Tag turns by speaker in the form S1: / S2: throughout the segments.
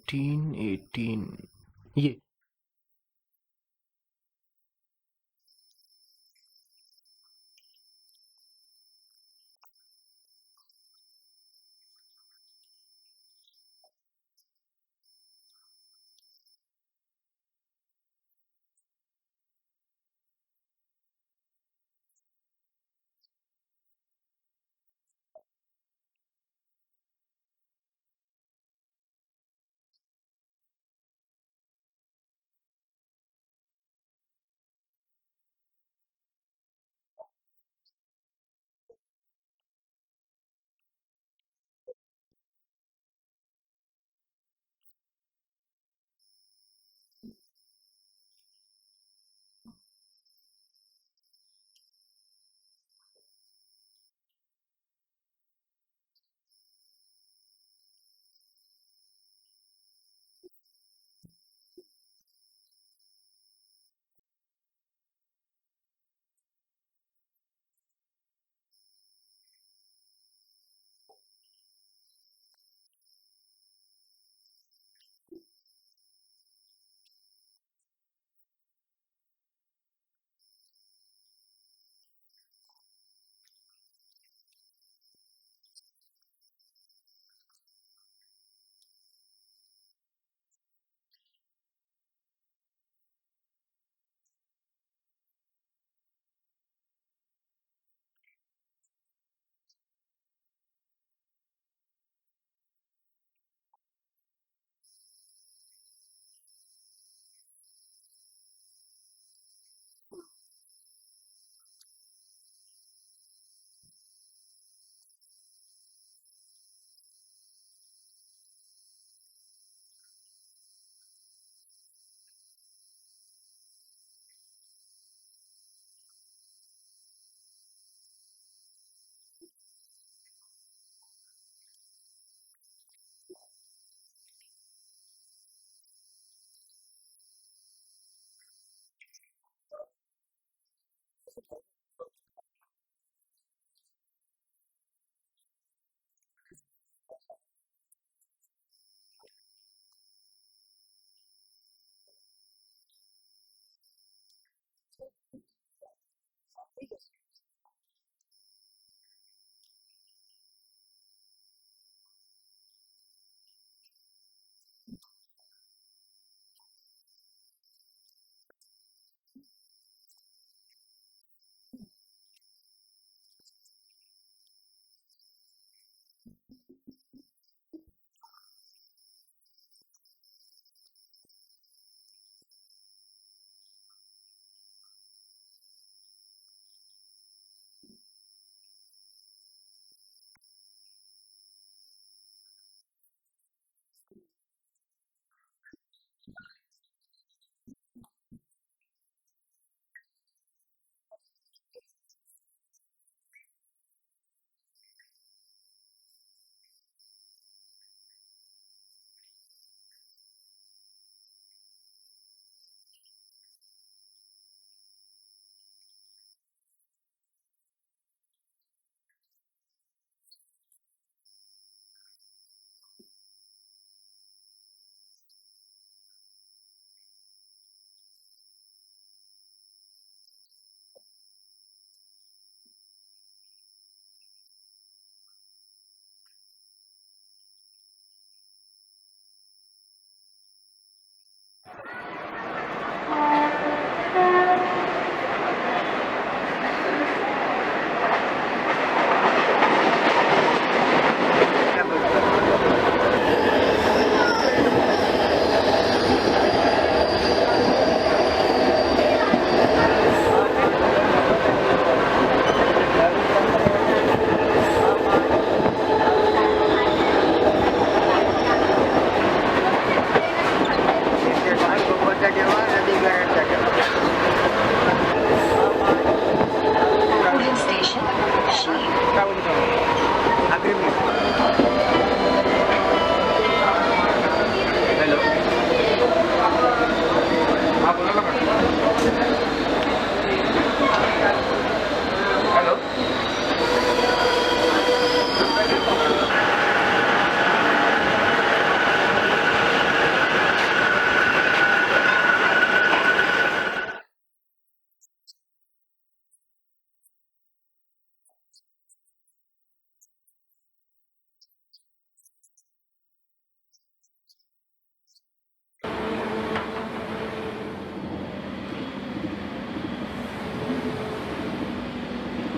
S1: 18 ये।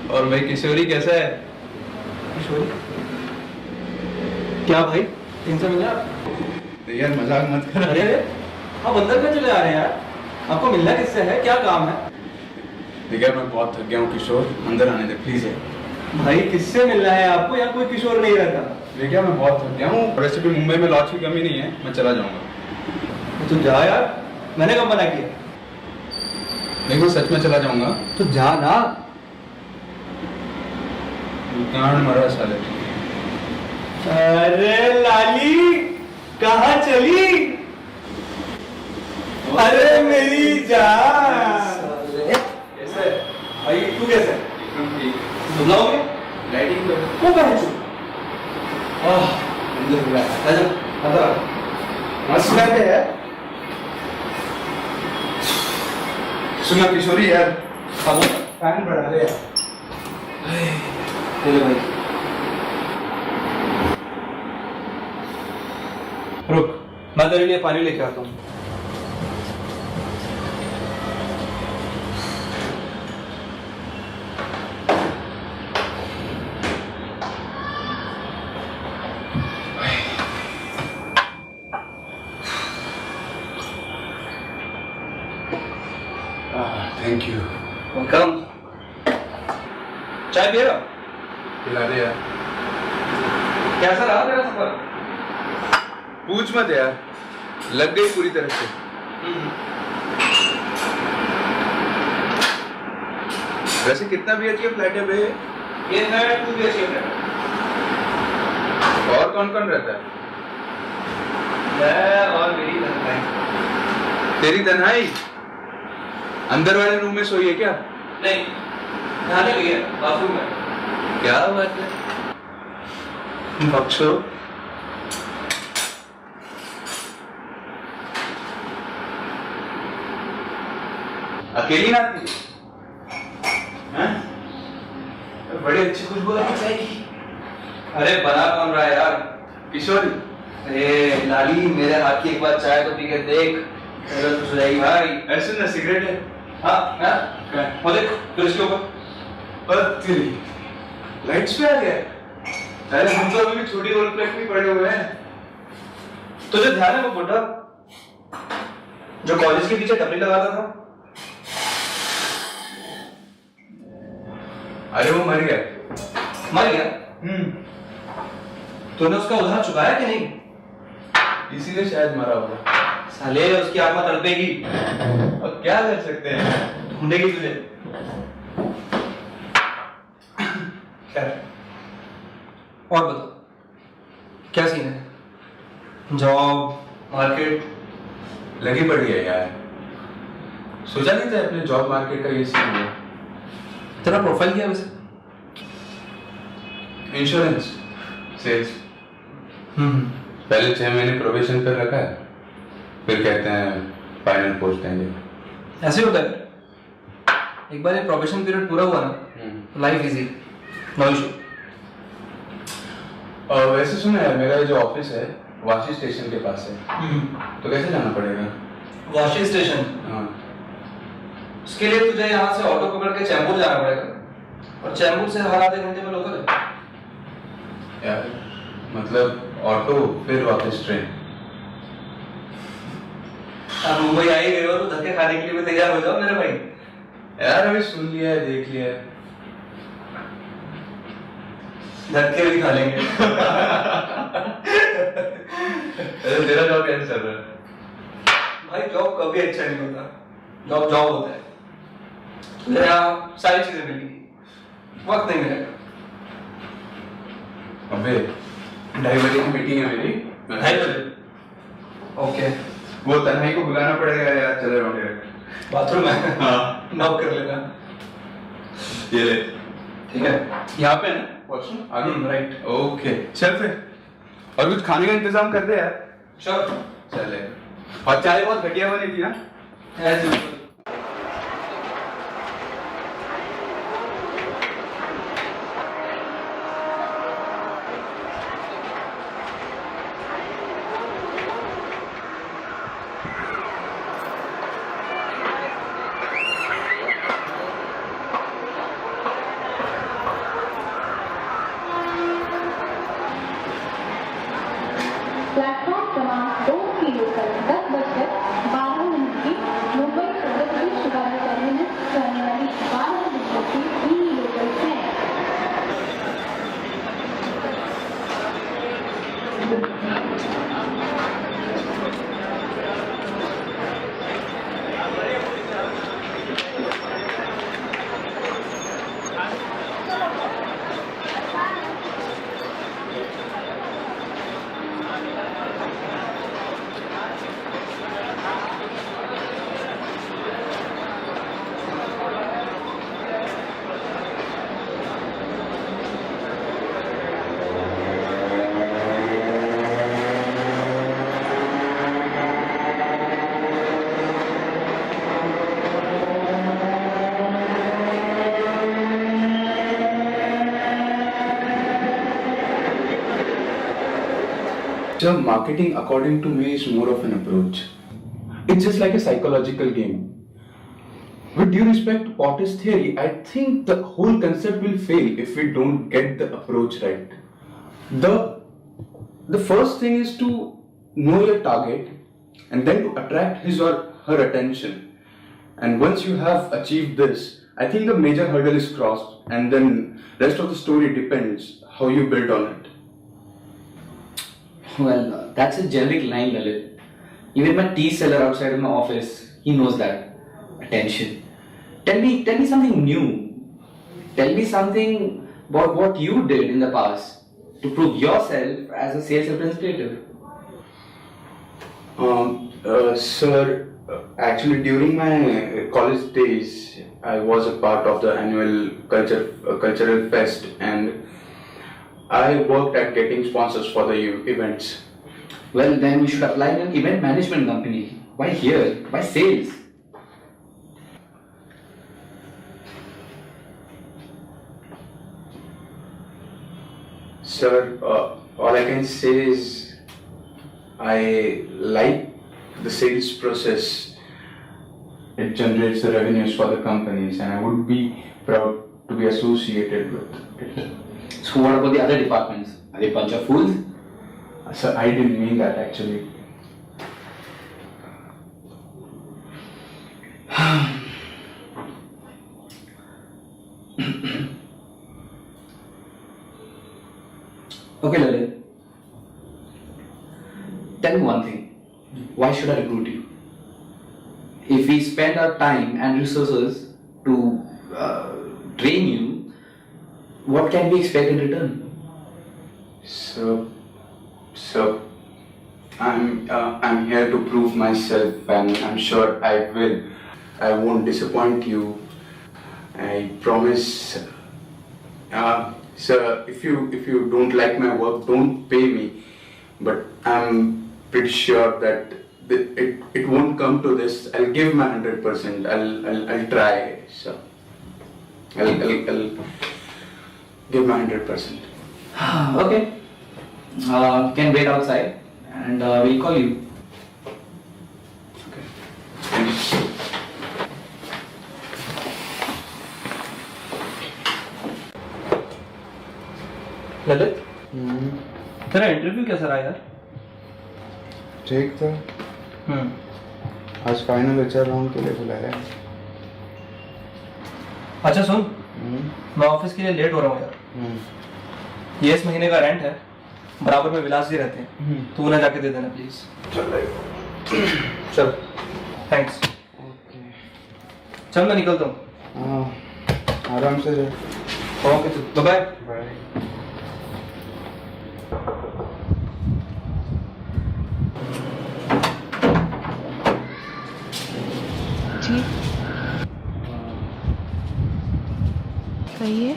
S1: और भाई किशोरी कैसा है?
S2: किशोरी क्या भाई, इनसे मिला?
S1: यार मजाक मत कर।
S2: अरे आप अंदर क्यों चले आ रहे हैं यार? आपको मिलना किससे है, क्या काम है?
S1: देखिए मैं बहुत थक गया हूँ किशोर, अंदर आने दे प्लीज है।
S2: भाई किससे मिलना है आपको? यहाँ कोई किशोर नहीं रहता।
S1: देखिए मैं बहुत थक गया हूँ, वैसे भी मुंबई में लॉज की कमी नहीं है, मैं चला जाऊंगा।
S2: तो जा यार, मैंने कब मना किया?
S1: देखो सच में चला जाऊंगा।
S2: तो जा ना।
S1: कान मरा साले।
S2: अरे लाली कहाँ चली? अरे मेरी जान। कैसे भाई, तू कैसे? धुला हो गया?
S1: लाइटिंग
S2: वो कहाँ है? अंदर मस्त बैठे है।
S1: सुना किशोरी यार,
S2: फैन बढ़ा रहे यार। चलो भाई रुक, मैं तेरे लिए पानी लेके आता हूँ।
S1: Thank you.
S2: वेलकम। चाय पिएगा?
S1: पिला दे यार।
S2: कैसा रहा तेरा सफर?
S1: पूछ मत यार, लग गई पूरी तरह से। वैसे कितना BHK फ्लैट है बे?
S2: ये है 2 BHK फ्लैट।
S1: और कौन कौन रहता है?
S2: मैं और मेरी तन्हाई।
S1: तेरी तन्हाई? अंदर वाले रूम में सोई है क्या?
S2: नहीं, नहाने गई है बाथरूम में।
S1: क्या बात है बख्शो। अकेली नहाती है? बड़ी अच्छी खुशबू आ रही चाय की।
S2: अरे बना कौन रहा है यार?
S1: किशोरी।
S2: अरे लाली, मेरे हाथ की एक बार चाय तो पी के देख, तेरा खुश हो जाएगी भाई।
S1: ऐसे ना सिगरेट है।
S2: हाँ वो देख फिर इसके ऊपर।
S1: और तेरी लाइट्स पे आ गया। अरे हम तो अभी भी छोटी रोल प्लेट में पड़े हुए हैं।
S2: तुझे ध्यान है वो बुड्ढा जो कॉलेज के पीछे टपरी लगाता था?
S1: अरे वो मर गया।
S2: मर गया? तूने उसका उधार चुकाया कि नहीं?
S1: इसीलिए शायद मरा होगा।
S2: साले उसकी आत्मा तड़पेगी।
S1: और क्या कर सकते हैं?
S2: ढूंढेगी तुझे। और बता, क्या सीन है? Job, market?
S1: लगी पड़ी है यार। सोचा नहीं था अपने जॉब मार्केट का ये सीन है।
S2: तेरा प्रोफाइल क्या है वैसे?
S1: Insurance sales. पहले 6 महीने प्रोबेशन कर रखा है, फिर कहते हैं फाइनल पोस्ट देंगे।
S2: ऐसे होता है। एक बार ये प्रोबेशन पीरियड पूरा हुआ ना, लाइफ इजी, नो इशू।
S1: और वैसे सुना है मेरा जो ऑफिस है वाशी स्टेशन के पास है, तो कैसे जाना पड़ेगा?
S2: वाशी स्टेशन?
S1: हाँ।
S2: उसके लिए तुझे यहाँ से ऑटो पकड़ के चैम्बूर जाना पड़ेगा, और चैम्बूर से हर आधे घंटे में लोकल है।
S1: यार मतलब ऑटो फिर वापस ट्रेन।
S2: आप मुंबई आ ही गए हो तो धक्के खाने के लिए भी तैयार हो जाओ मेरे भाई।
S1: यार अभी सुन लिया है, देख लिया है।
S2: धक्के भी खा लेंगे।
S1: अरे तेरा जॉब कैसे चल रहा है?
S2: भाई जॉब कभी अच्छा नहीं होता, जॉब जॉब होता है। तुझे यहाँ सारी चीजें मिलेंगी, वक्त नहीं मिलेगा।
S1: अबे 2:30 बजे की मीटिंग है मेरी।
S2: 2:30 बजे? ओके।
S1: वो तन्हाई को बुलाना पड़ेगा यार, चले रहो मेरे।
S2: बाथरूम में?
S1: हाँ।
S2: नॉक कर लेना।
S1: ये ले।
S2: ठीक है, यहाँ पे ना
S1: वॉशरूम आगे?
S2: राइट।
S1: ओके चल फिर, और कुछ खाने का इंतजाम कर दे यार।
S2: श्योर।
S1: चले। और चाय बहुत घटिया बनी थी ना?
S2: As usual.
S1: So marketing, according to me, is more of an approach. It's just like a psychological game. With due respect to Potter's theory, I think the whole concept will fail if we don't get the approach right. The first thing is to know your target and then to attract his or her attention. And once you have achieved this, I think the major hurdle is crossed, and then rest of the story depends how you build on it.
S3: Well, that's a generic line, Lalit. Even my tea seller outside of my office, he knows that. Attention. Tell me something new. Tell me something about what you did in the past to prove yourself as a sales representative.
S1: Sir, actually during my college days, I was a part of the annual cultural fest, and I worked at getting sponsors for the events.
S3: Well, then you should apply in an event management company. Why here? Why sales?
S1: Sir, all I can say is I like the sales process. It generates the revenues for the companies, and I would be proud to be associated with it.
S3: So what about the other departments? Are they a bunch of fools?
S1: Sir, I didn't mean that actually.
S3: Okay, Lalit. Tell me one thing. Why should I recruit you? If we spend our time and resources to train you, what can we expect in return?
S1: So, I'm here to prove myself, and I'm sure I will. I won't disappoint you. I promise. Sir, if you don't like my work, don't pay me. But I'm pretty sure that it won't come to this. I'll give my 100%. I'll try. So I'll give my 100%.
S3: Okay. Can wait outside and we'll call you.
S1: Okay. Thank you.
S2: Lalit तेरा interview कैसा रहा यार?
S1: ठीक था। आज final HR round के लिए बुलाया है।
S2: अच्छा सुन, मैं ऑफिस के लिए लेट हो रहा हूँ यार। ये इस महीने का रेंट है, बराबर में विलास जी रहते हैं, तू उन्हें जाके दे देना प्लीज। चल थैंक्स। चल मैं निकलता हूँ।
S1: आराम से जा।
S2: ओके चल बाय
S1: बाय।
S4: जी कहिए।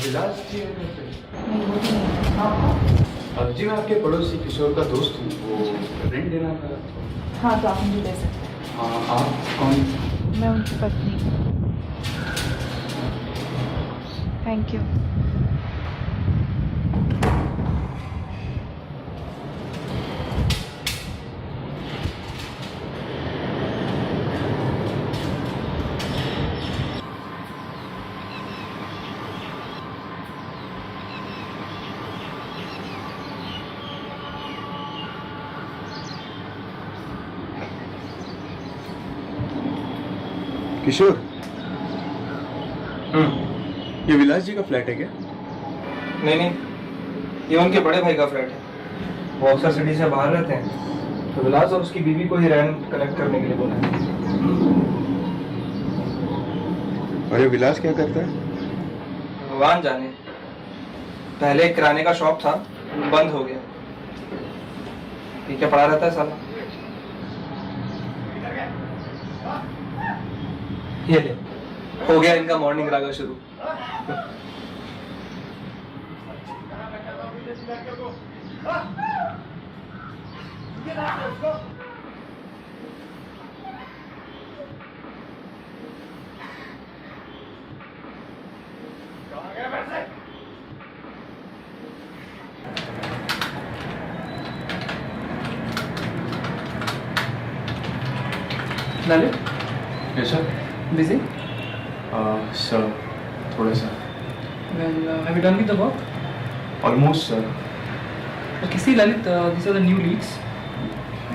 S1: विलास जी
S4: नहीं वो भी नहीं।
S1: जी मैं आपके पड़ोसी किशोर का दोस्त हूँ, वो रेंट देना था।
S4: हाँ तो आप मुझे दे सकते हैं।
S1: हाँ, आप कौन?
S4: मैं उनकी पत्नी। Thank you.
S1: किशोर, ये विलास जी का फ्लैट है क्या?
S2: नहीं नहीं, ये उनके बड़े भाई का फ्लैट है। वो अक्सर सिटी से बाहर रहते हैं, तो विलास और उसकी बीवी को ही रेंट कलेक्ट करने के लिए बोला है।
S1: और ये विलास क्या करता है?
S2: भगवान जाने। पहले एक किराने का शॉप था, बंद हो गया। ये क्या पड़ा रहता है साला? ये ले, हो गया इनका मॉर्निंग रागा शुरू। Lalit
S1: Yes, sir.
S2: busy?
S1: Sir, थोड़ा सा.
S2: Well, have you done with the work?
S1: Almost, sir.
S2: Okay, see Lalit, these are the new leads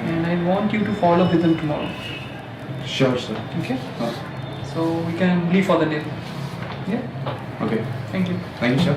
S2: and I want you to follow up with them tomorrow.
S1: Sure, sir.
S2: Okay?
S1: Uh,
S2: So we can leave for the day. Yeah?
S1: okay.
S2: Thank you.
S1: Thank you, sir.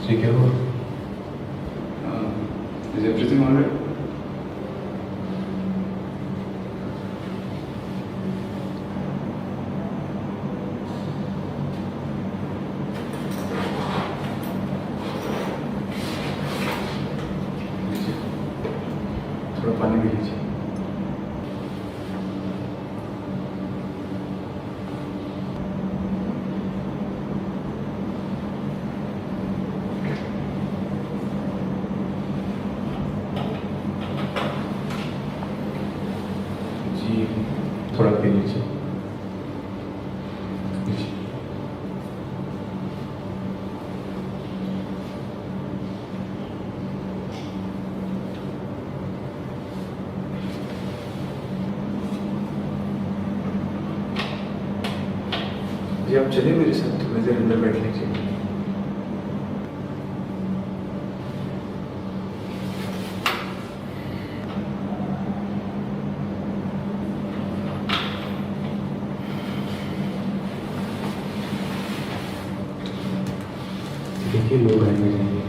S1: जी क्या हुआ? Is everything alright? थोड़ा पानी भी लीजिए. जी थोड़ा P लीजिए. लीजिए. जी आप चलिए मेरे साथ थोड़ी देर अंदर बैठ लीजिए. देखिए लोग आएंगे जाएंगे,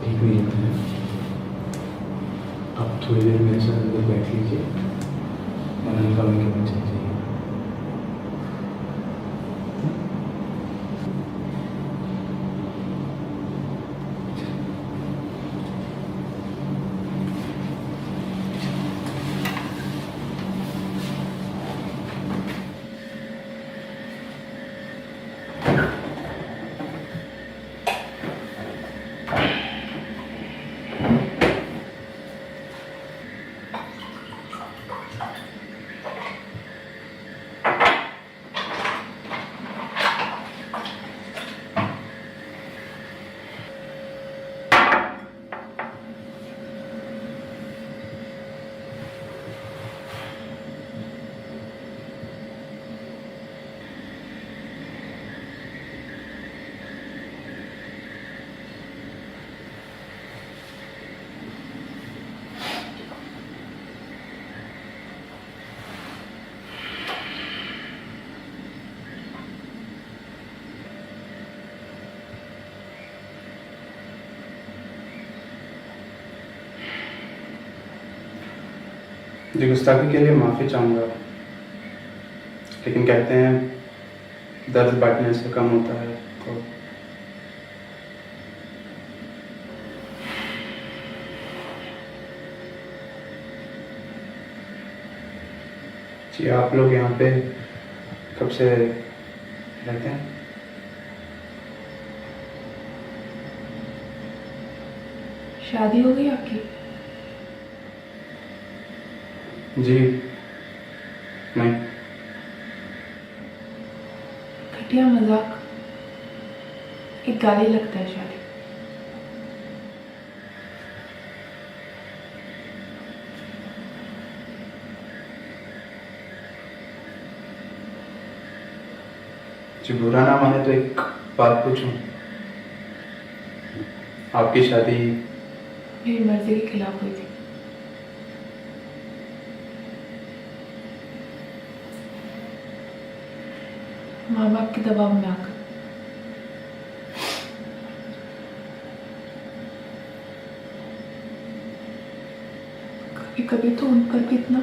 S1: ठीक नहीं होता है. आप थोड़ी देर मेरे साथ अंदर बैठ लीजिए, मैं निकालने के बाद चल जाइए. जी गुस्ताखी के लिए माफ़ी चाहूँगा, लेकिन कहते हैं दर्द बांटने से कम होता है. तो जी आप लोग यहाँ पे कब से रहते हैं?
S4: शादी हो गई आपकी?
S1: जी नहीं.
S4: घटिया मजाक, एक गाली लगता है शादी.
S1: जी बुरा ना माने तो एक बात पूछूं. आपकी शादी
S4: मेरी मर्जी के खिलाफ हुई थी. माँ बाप के दबाव में आकर. कभी कभी तो उन पर भी इतना।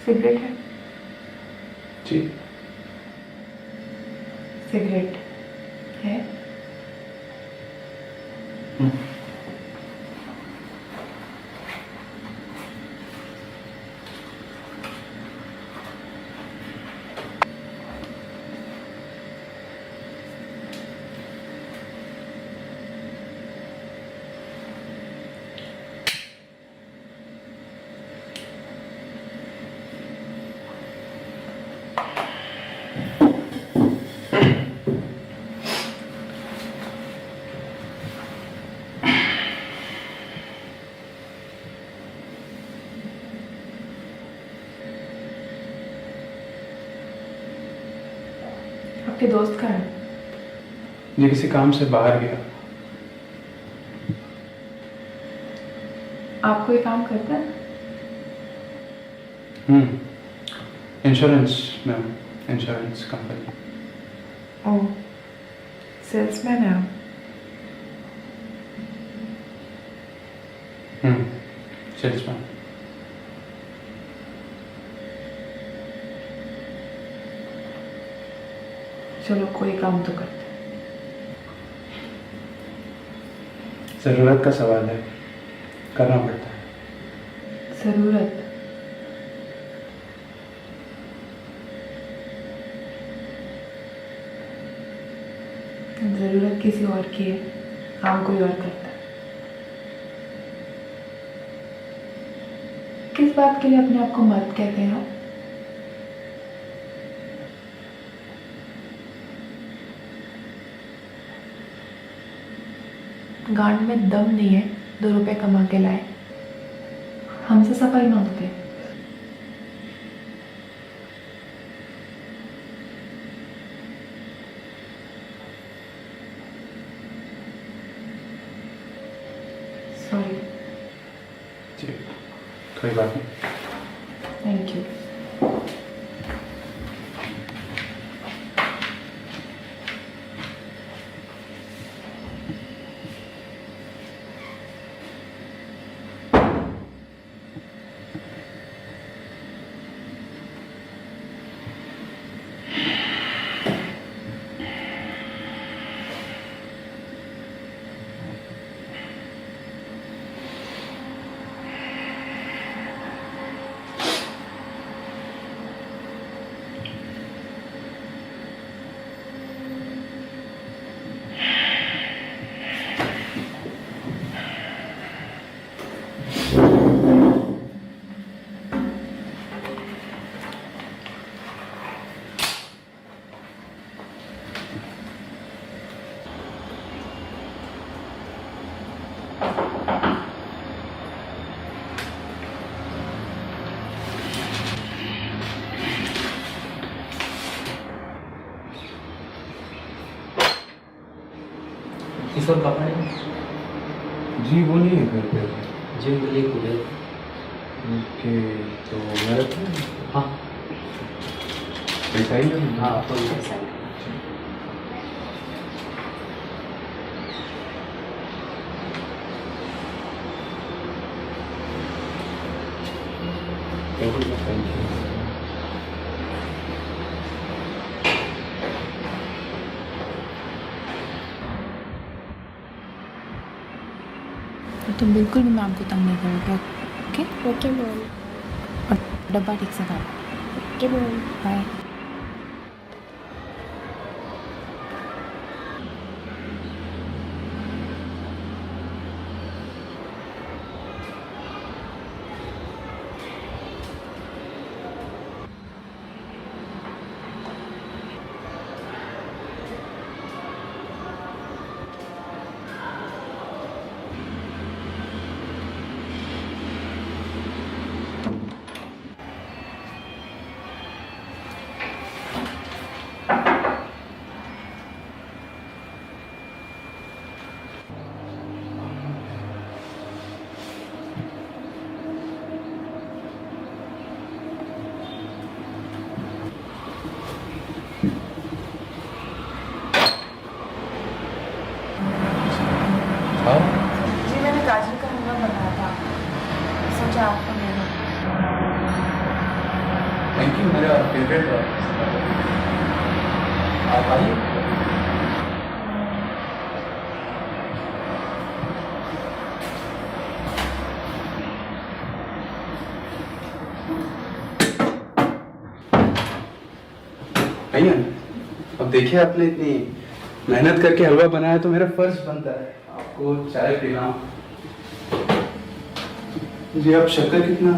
S4: सिगरेट है?
S1: जी।
S4: सिगरेट है? आपके दोस्त का है?
S1: ये किसी काम से बाहर गया।
S4: आप कोई काम करते हैं?
S1: इंश्योरेंस में हूँ, इंश्योरेंस कंपनी।
S4: ओह, सेल्समैन है आप?
S1: सेल्समैन।
S4: चलो कोई काम तो करते हैं।
S1: ज़रूरत का सवाल है, करना पड़ता है।
S4: ज़रूरत? ज़रूरत किसी और की है, काम कोई और करता है। किस बात के लिए अपने आप को मर्द कहते हैं आप? गांड में दम नहीं है, 2 रुपए कमा के लाए, हमसे सफाई मांगते हैं। सॉरी।
S1: जी, कोई बात नहीं।
S4: Thank you.
S3: किशोर कपड़े
S1: जी, वो नहीं है घर पे।
S3: जी उनके लिए कूलर।
S1: ओके, तो मैं रखूँ?
S3: हाँ
S1: पैसा ही नहीं?
S3: हाँ तो पैसा है।
S1: Thank you.
S5: तुम बिल्कुल भी मैम को तंग नहीं करोगे, ओके?
S6: Okay ma'am.
S5: और डब्बा ठीक से खाओ।
S6: Okay ma'am.
S5: बाय।
S2: हाँ
S4: जी मैंने गाजर का हलवा बनाया था, सोचा आपको दे दूँ।
S1: थैंक यू, मेरा फेवरेट है।
S2: आप आइए।
S1: भैया, अब देखिए आपने इतनी मेहनत करके हलवा बनाया तो मेरा फर्ज बनता है आपको चाय पिलाऊं। जी अब शक्कर कितना?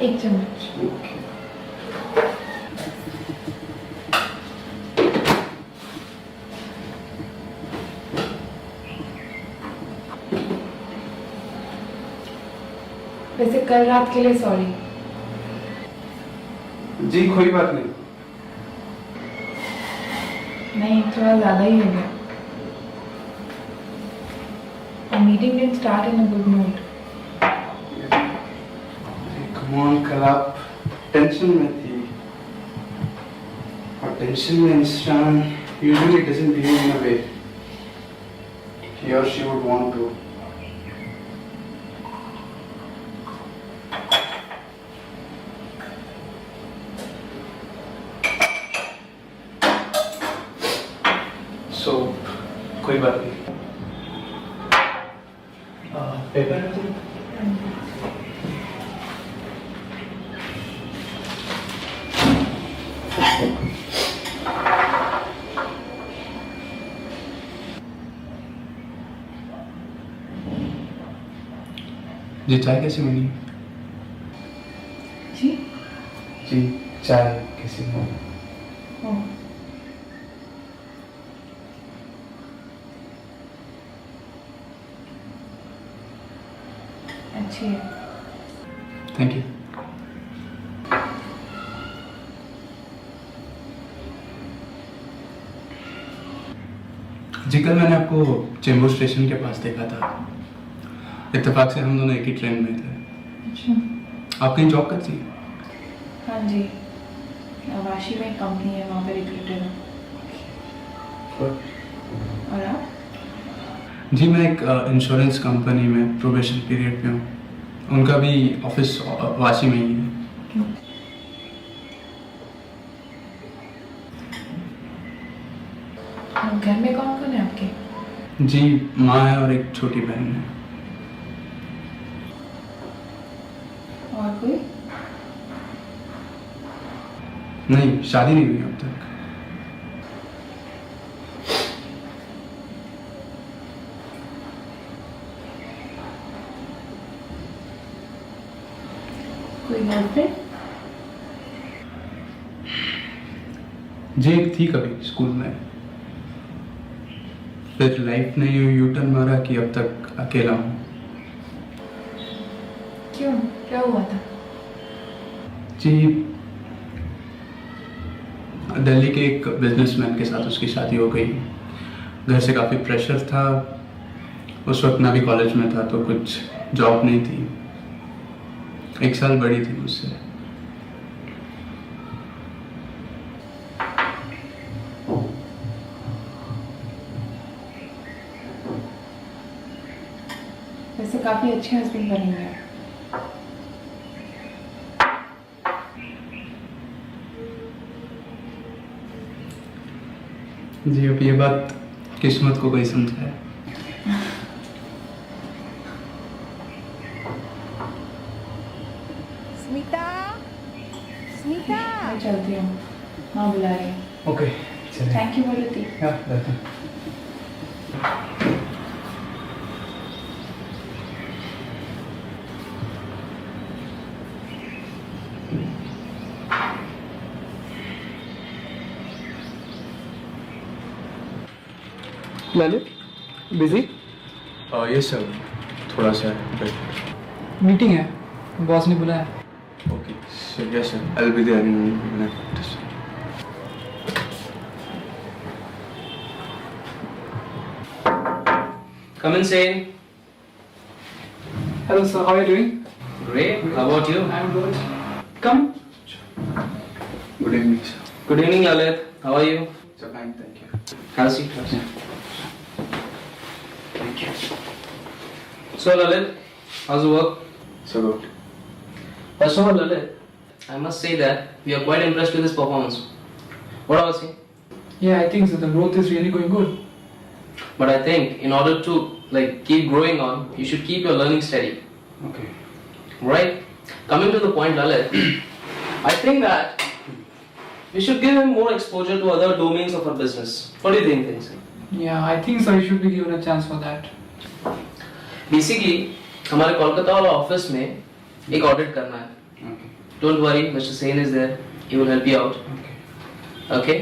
S4: 1 चम्मच।
S1: ओके।
S4: वैसे कल रात के लिए सॉरी।
S1: जी कोई बात नहीं।
S4: नहीं, थोड़ा ज़्यादा ही हो गया। और meeting didn't start in a good mood.
S1: Come on, कल आप टेंशन में थी और टेंशन में इंसान usually doesn't behave in a way he or she would want to. So कोई बात नहीं। पेपर है तुम? जी चाय कैसी बनी?
S4: जी?
S1: जी चाय कैसी बनी?
S4: ओह, अच्छी है।
S1: Thank you. जी कल मैंने आपको चेंबूर स्टेशन के पास देखा था। इत्तेफाक से हम दोनों एक ही ट्रेन में थे।
S4: अच्छा।
S1: आप कहीं जॉब करती?
S4: हाँ जी, वाशी में एक कंपनी है, वहाँ पे रिक्रूटर हूँ। और आप?
S1: जी मैं एक इंश्योरेंस कंपनी में प्रोबेशन पीरियड पे हूँ। उनका भी ऑफिस वाशी में ही है।
S4: और घर में कौन कौन है आपके?
S1: जी माँ है और एक छोटी बहन है।
S4: और कोई?
S1: नहीं, शादी नहीं हुई अब तक।
S4: कोई गर्लफ्रेंड?
S1: जी एक थी कभी स्कूल में, फिर लाइफ ने यू टर्न मारा कि अब तक अकेला हूँ।
S4: क्यों, क्या हुआ था?
S1: जी दिल्ली के एक बिजनेसमैन के साथ उसकी शादी हो गई। घर से काफ़ी प्रेशर था। उस वक्त मैं भी कॉलेज में था तो कुछ जॉब नहीं थी। 1 साल बड़ी थी मुझसे।
S4: वैसे काफी अच्छे हस्बैंड बनेंगे आप।
S1: जी अब ये बात किस्मत को कोई समझाए।
S5: स्मिता, स्मिता।
S4: मैं चलती हूँ, माँ बुला रही है।
S1: ओके चलिए।
S4: Thank you Maruti.
S1: Welcome.
S2: Lalit, busy?
S1: ये सर थोड़ा सा
S2: मीटिंग है, बॉस ने बुलाया।
S1: Okay sir. Yes sir, I will be there in minute.
S3: Come and say.
S2: Hello sir, how are you doing?
S3: Great. How about you?
S2: I'm good. Come.
S1: Good evening sir.
S3: Good evening, Lalit. How are you?
S1: Sir fine, thank you.
S3: Have a seat. Have a seat.
S1: Thank
S2: So Lalit, how's the work?
S1: So good.
S2: First of all, Lalit, I must say that we are quite impressed with his performance. What about you?
S6: Yeah, I think so. The growth is really going good.
S2: But I think in order to keep growing on, you should keep your learning steady.
S1: Okay.
S2: Right? Coming to the point, Lalit, I think that we should give him more exposure to other domains of our business. What do you think, Tenzin?
S6: Yeah, I think so. He should be given a chance for that.
S2: Basically हमारे कोलकाता वाला office में एक audit करना है.
S1: Okay.
S2: Don't worry, Mr. Sen is there. He will help you out.
S1: Okay.
S2: Okay?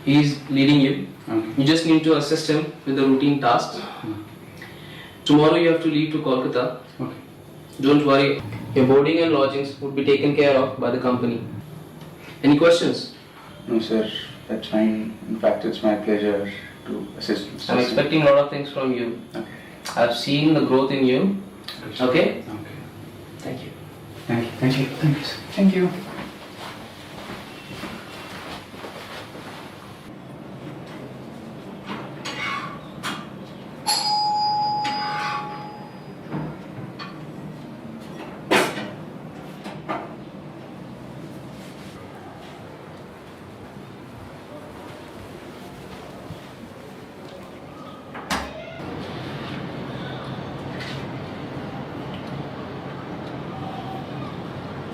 S2: He is leading you.
S1: Okay.
S2: You just need to assist him with the routine tasks. Tomorrow you have to leave to Kolkata.
S1: Okay.
S2: Don't worry, your boarding and lodgings would be taken care of by the company. Any questions?
S1: No, sir. That's fine. In fact, it's my pleasure to assist. Mr.
S2: I'm
S1: Singh.
S2: expecting a lot of things from you.
S1: Okay.
S2: I've seen the growth in you. Okay?
S1: Okay.
S2: Thank you.
S1: Thank you. Thank you. Thank you, sir.
S6: Thank you.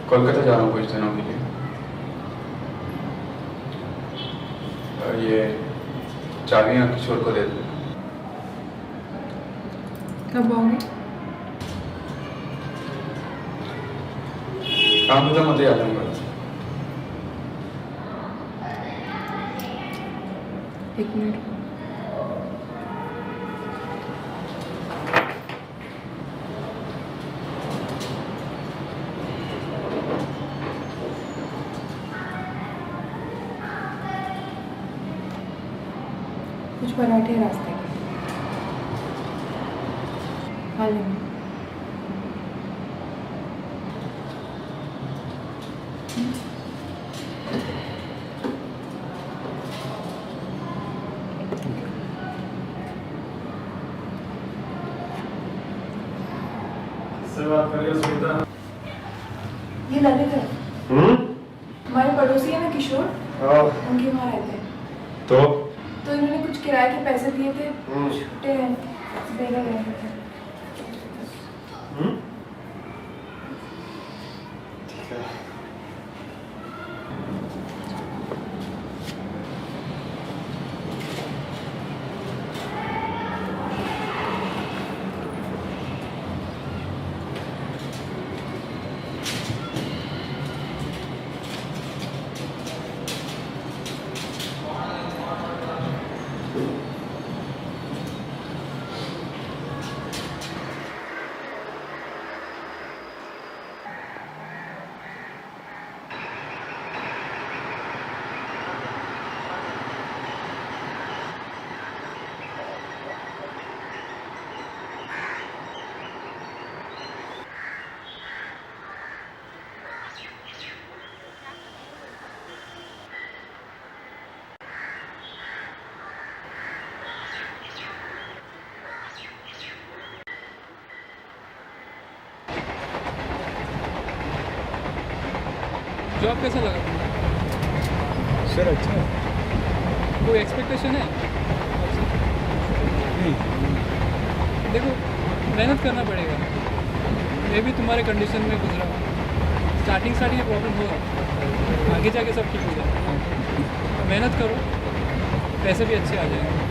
S1: Kolkata जा रहा हूँ कुछ दिनों के लिए. ये चाबियाँ किशोर को दे दो.
S4: कब आओगे?
S1: काम खत्म होते ही आ जाऊँगा.
S4: एक मिनट. कुछ पराठे रास्ते में खा लेंगे. ये ललित है. हमारे पड़ोसी है ना किशोर, उनके वहाँ रहते हैं. तो इन्होंने कुछ किराए के पैसे दिए थे. छुट्टे हैं, देगा रहेंगे.
S7: जॉब कैसा लगा तुम्हें?
S1: सर अच्छा है.
S7: कोई एक्सपेक्टेशन है? देखो, मेहनत करना पड़ेगा. मैं भी तुम्हारे कंडीशन में गुजरा हूँ. स्टार्टिंग में प्रॉब्लम होगा, आगे जाके सब ठीक हो जाएगा. मेहनत करो, पैसे भी अच्छे आ जाएंगे.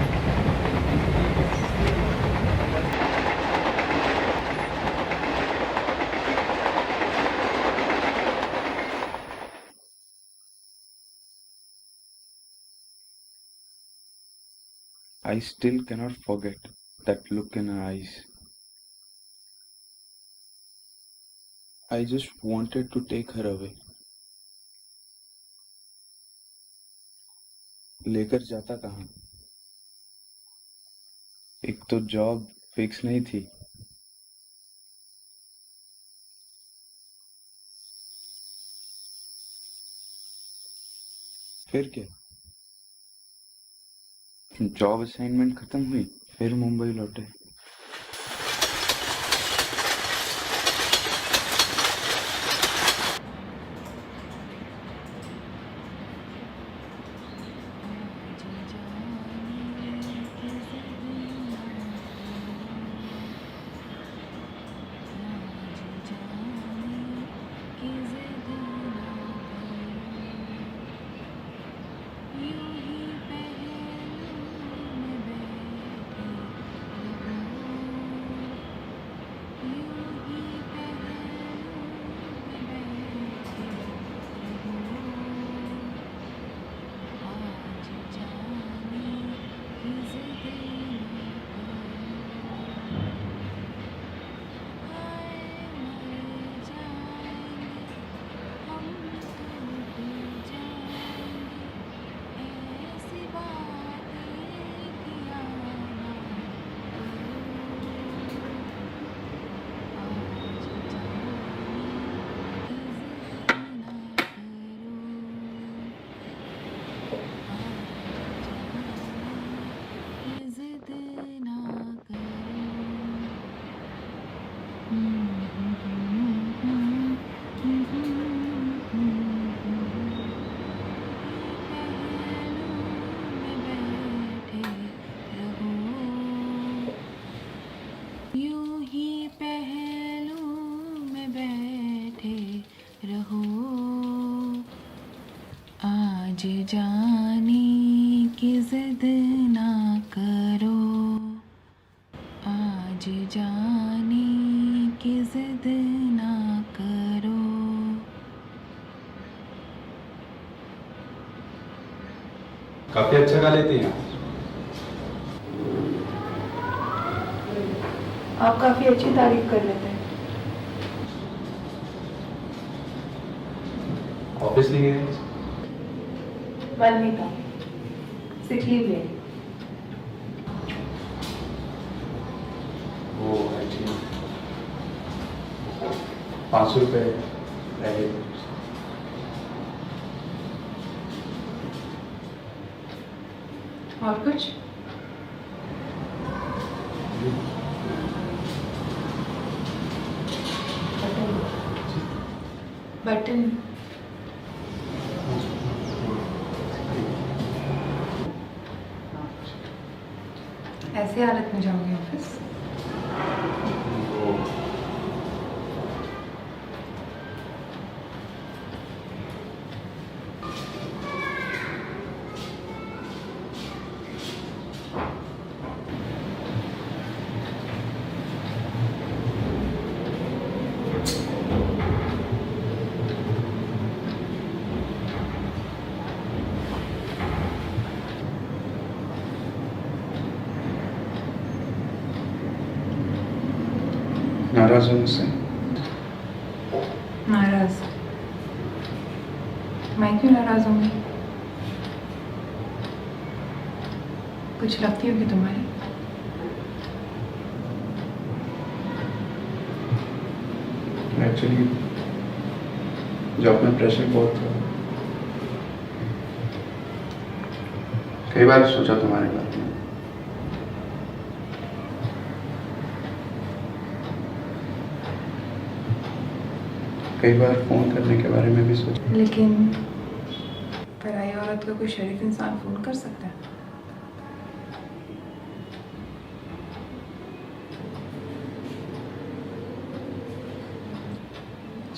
S1: I still cannot forget that look in her eyes. I just wanted to take her away. लेकर जाता कहाँ? एक तो जॉब फिक्स नहीं थी. फिर क्या? जॉब असाइनमेंट खत्म हुई, फिर मुंबई लौटे.
S4: आज जाने की जिद ना करो, आज जाने की जिद ना करो।
S8: काफी अच्छा गा लेती हैं।
S4: आप काफ़ी अच्छी तारीफ कर लेते हैं।
S8: ऑफिस नहीं गए?
S4: मन नहीं था, सिक लीव ले।
S8: वो एक्चुअली 500 रुपये रह गए।
S4: और कुछ? बटन। ऐसे हालत में जाओगे ऑफिस?
S1: नाराज हो मुझसे?
S4: नाराज? मैं क्यों नाराज होंगी? कुछ लगती होगी तुम्हारी।
S1: एक्चुअली जॉब में प्रेशर बहुत था। कई बार सोचा तुम्हारे बारे में। कई बार फोन करने के बारे में भी सोचा।
S4: लेकिन पराई औरत को कोई शरीफ इंसान फोन कर सकता है?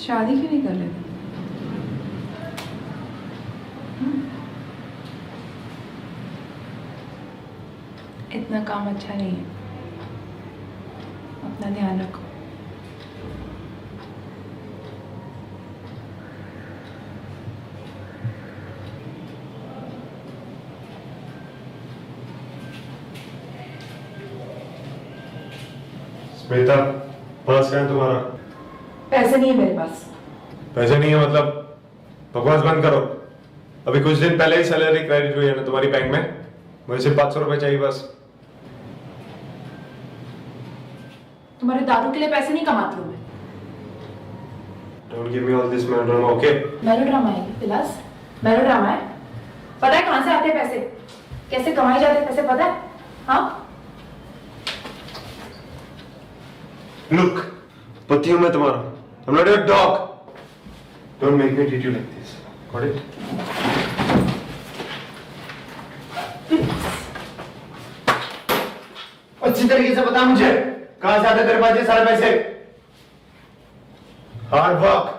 S4: शादी क्यों नहीं कर लेते? इतना काम अच्छा नहीं है, अपना ध्यान रखो।
S8: स्मिता, पर्स है तुम्हारा?
S4: पैसे नहीं है मेरे पास।
S8: पैसे नहीं है मतलब? बकवास बंद करो। अभी कुछ दिन पहले ही सैलरी क्रेडिट हुई है ना तुम्हारी बैंक में। मुझे सिर्फ 500 रुपए चाहिए बस।
S4: तुम्हारे दारू के लिए पैसे नहीं कमाती हूँ मैं।
S8: Don't give me all this melodrama, okay?
S4: Melodrama है विलास? मेलोड्रामा है? पता है कहाँ से आते हैं पैसे, कैसे कमाए जाते हैं पैसे, पता है? हाँ,
S8: लुक, पति हूं मैं तुम्हारा। I'm not your dog. Don't make me treat you like this. Got it? अच्छी तरीके से बता मुझे, कहां से आते तेरे पास ये सारे पैसे? Hard work.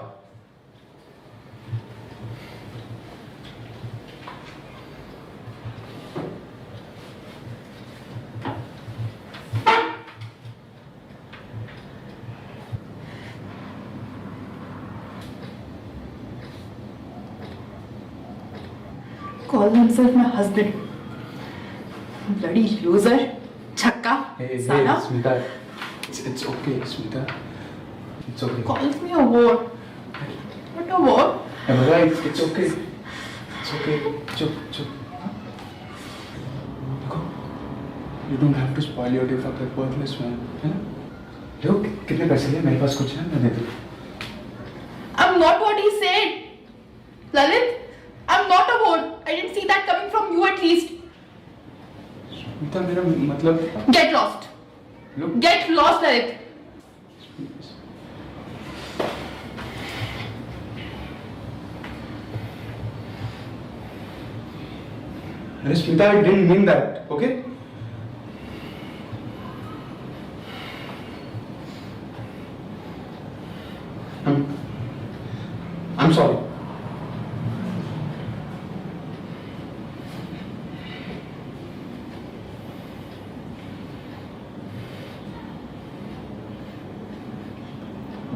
S4: call himself my husband. Bloody loser, छक्का, साला.
S1: Smita, it's okay, Smita. It's okay.
S4: Calls me a whore. What a whore?
S1: I'm right. It's okay. It's okay. Chup, chup. देखो, you don't have to spoil your day for that worthless man, है ना? देखो कितने पैसे लिए? मेरे पास कुछ है, मैं दे दूँ.
S4: I'm not what he said. Lalit, I'm not a whore. I didn't see that coming from you at least.
S1: Smita, मेरा मतलब.
S4: Get lost.
S1: Look.
S4: Get lost, Lalit.
S1: Smita, I didn't mean that, okay? I'm sorry.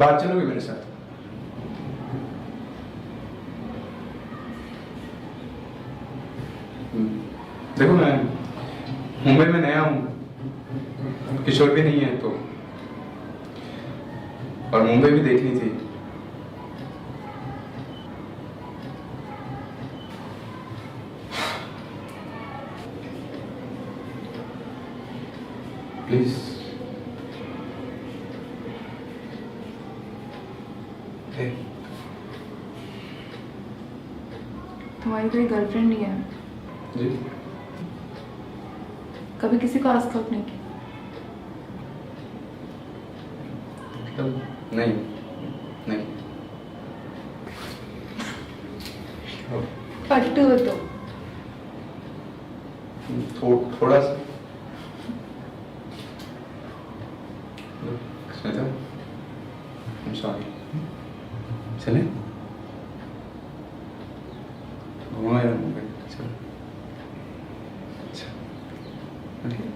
S1: बाहर चलोगे मेरे साथ? देखो मैं मुंबई में नया हूँ, किशोर भी नहीं है तो, और मुंबई भी देखनी थी। प्लीज
S4: तुम्हारी कोई गर्लफ्रेंड नहीं है?
S1: जी
S4: कभी किसी को आस्क आउट नहीं किया?
S1: नहीं नहीं।
S4: पट्टू हो तो
S1: थोड़ा सा। Smita, I'm sorry. चले? घुमा यार मुंबई, चलो। अच्छा, okay.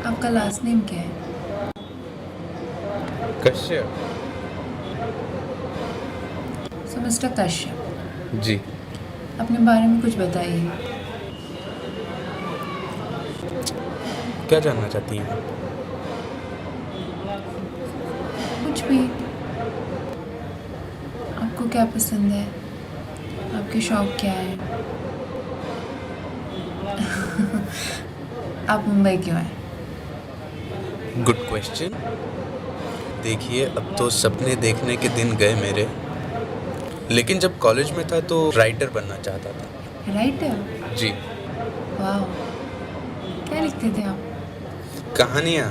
S4: आपका लास्ट नेम क्या है?
S9: कश्यप।
S4: सो मिस्टर कश्यप
S9: जी।
S4: अपने बारे में कुछ बताइए।
S9: क्या जानना चाहती हैं?
S4: कुछ भी। आपको क्या पसंद है? आपके शौक क्या है? आप मुंबई क्यों आए?
S9: Good question. देखिए, अब तो सपने देखने के दिन गए मेरे, लेकिन जब कॉलेज में था तो राइटर बनना चाहता था।
S4: राइटर?
S9: जी।
S4: वाह, क्या लिखते थे आप?
S9: कहानियाँ।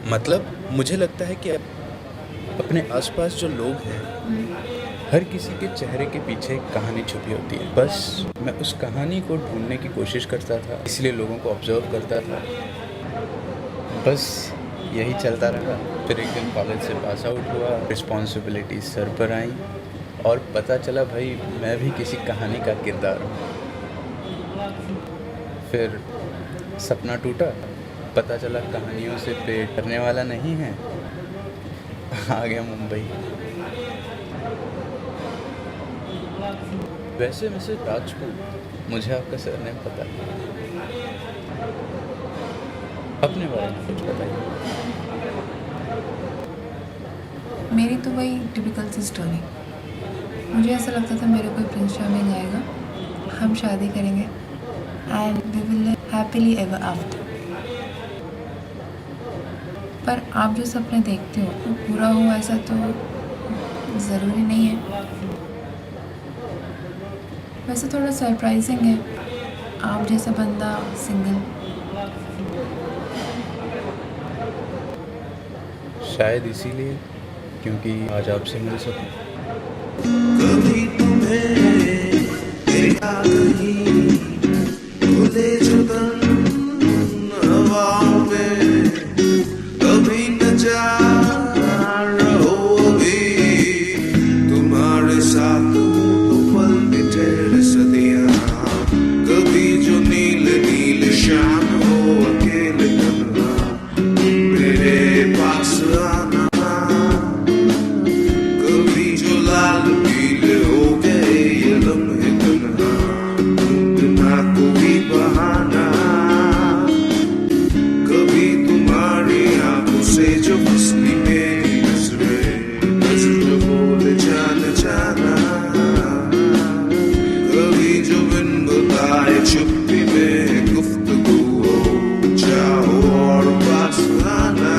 S9: मतलब मुझे लगता है कि अपने आसपास जो लोग हैं, हर किसी के चेहरे के पीछे एक कहानी छुपी होती है। बस मैं उस कहानी को ढूंढने की कोशिश करता था, इसलिए लोगों को ऑब्जर्व करता था। बस यही चलता रहा। फिर एक दिन कॉलेज से पास आउट हुआ, रिस्पॉन्सिबिलिटीज सर पर आई और पता चला भाई मैं भी किसी कहानी का किरदार हूँ। फिर सपना टूटा, पता चला कहानियों से पेट भरने वाला नहीं है। आ गया मुंबई। वैसे मिसेस राजपूत, मुझे आपका सरनेम पता है। अपने बारे में कुछ बताइए।
S4: मेरी तो वही टिपिकल सी स्टोरी। मुझे ऐसा लगता था मेरा कोई प्रिंस चार्मिंग आएगा, हम शादी करेंगे and we will live happily ever after. पर आप जो सपने देखते हो वो पूरा हो ऐसा तो ज़रूरी नहीं है। वैसे थोड़ा सरप्राइजिंग है आप जैसा बंदा सिंगल।
S9: शायद इसीलिए क्योंकि आज आपसे मिल सकूं।
S10: कभी तुम्हें देखा कहीं खुले जुगन हवाओं में, कभी न जा रहो अभी तुम्हारे साथ हूँ तो पल बिठेर सदियाँ। कभी जो नील नील शाम हो अकेले तन्हा मेरे पास आना, कभी जो लाल पीले हो गए ये लम्हे तन्हा बिना कोई बहाना, कभी तुम्हारी आंखों से जो फसली मेरी नजर बोले जाना जाना, कभी जो बिन बताए चुप्पी में गुफ्तगू हो चाहो और पास आना।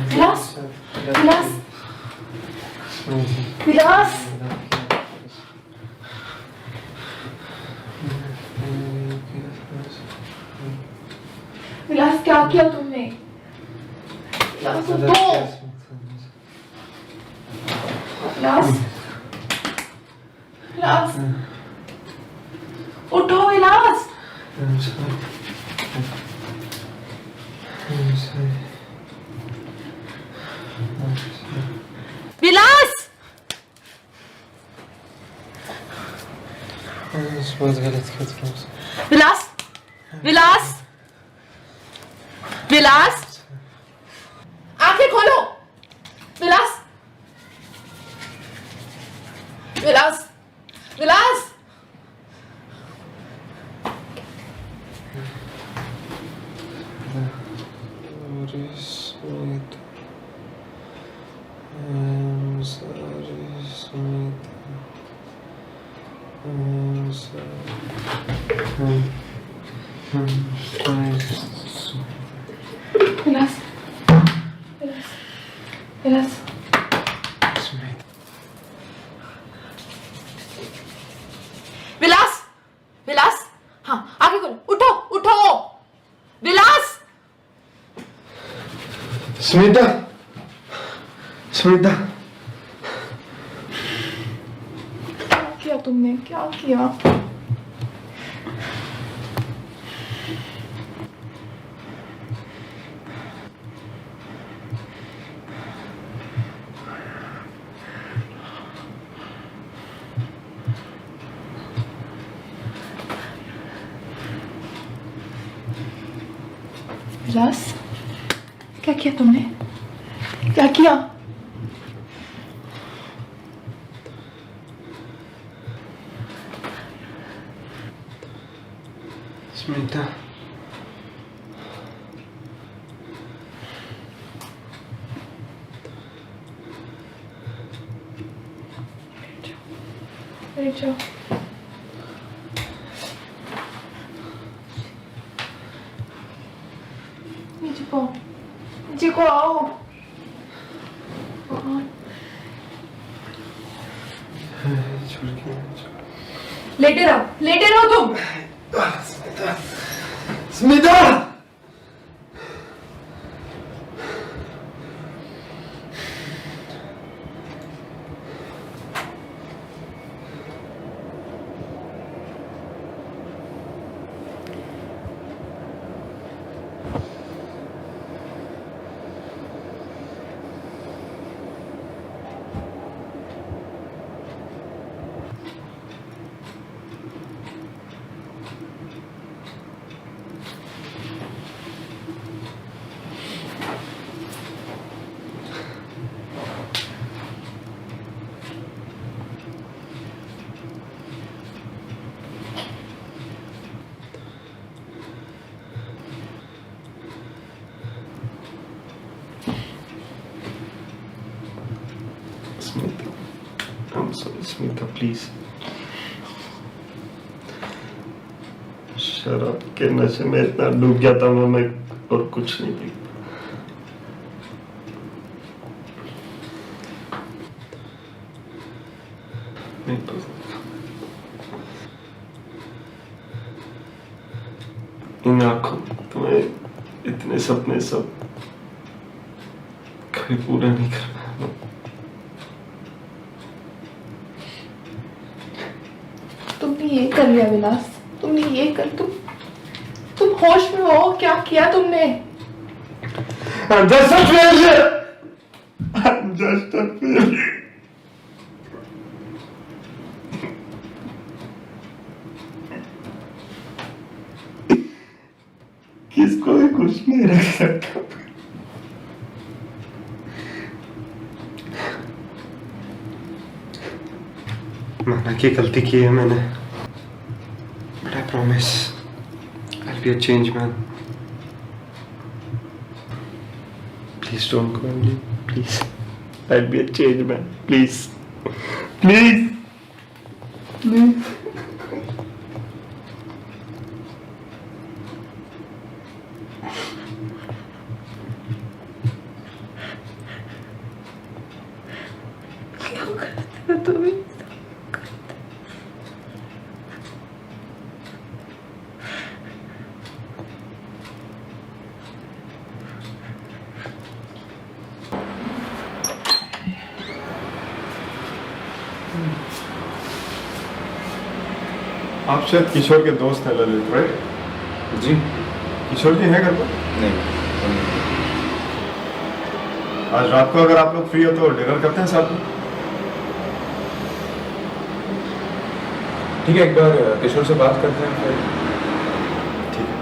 S4: विलास विलास विलास विलास क्या किया तुमने? विलास उठो। विलास विलास उठो विलास विलास विलास विलास विलास आंखें खोलो विलास विलास विलास विलास विलास विलास विलास हाँ आगे खोलो उठो उठो विलास
S8: स्मिता स्मिता
S4: क्या किया तुमने क्या किया विलास क्या किया तुमने क्या किया
S8: स्मिता
S4: बैठ जाओ नीचे को आओ लेटे रहो तुम
S8: Smita I'm sorry, Smita, please. शराब के नशे में इतना डूब गया था मैं और कुछ नहीं दिख नहीं तो इन आंखों तुम्हें इतने सपने सब कभी पूरा नहीं कर पाया।
S4: तुमने ये कर लिया विलास तुमने ये कर तुम होश में हो क्या किया तुमने
S8: I'm just a failure. I'm just a failure. किसको भी खुश नहीं रख सकता। माना कि गलती की है मैंने, but I promise I'll be a changed man. Please don't go and leave. Please, I'll be a changed man. Please, please, please. आप शायद किशोर के दोस्त हैं ललित, राइट?
S9: जी
S8: किशोर जी हैं घर पर?
S9: नहीं।
S8: आज रात को अगर आप लोग फ्री हो तो डिनर करते हैं साथ में।
S9: ठीक है, एक बार किशोर से बात करते हैं फिर।
S8: ठीक है।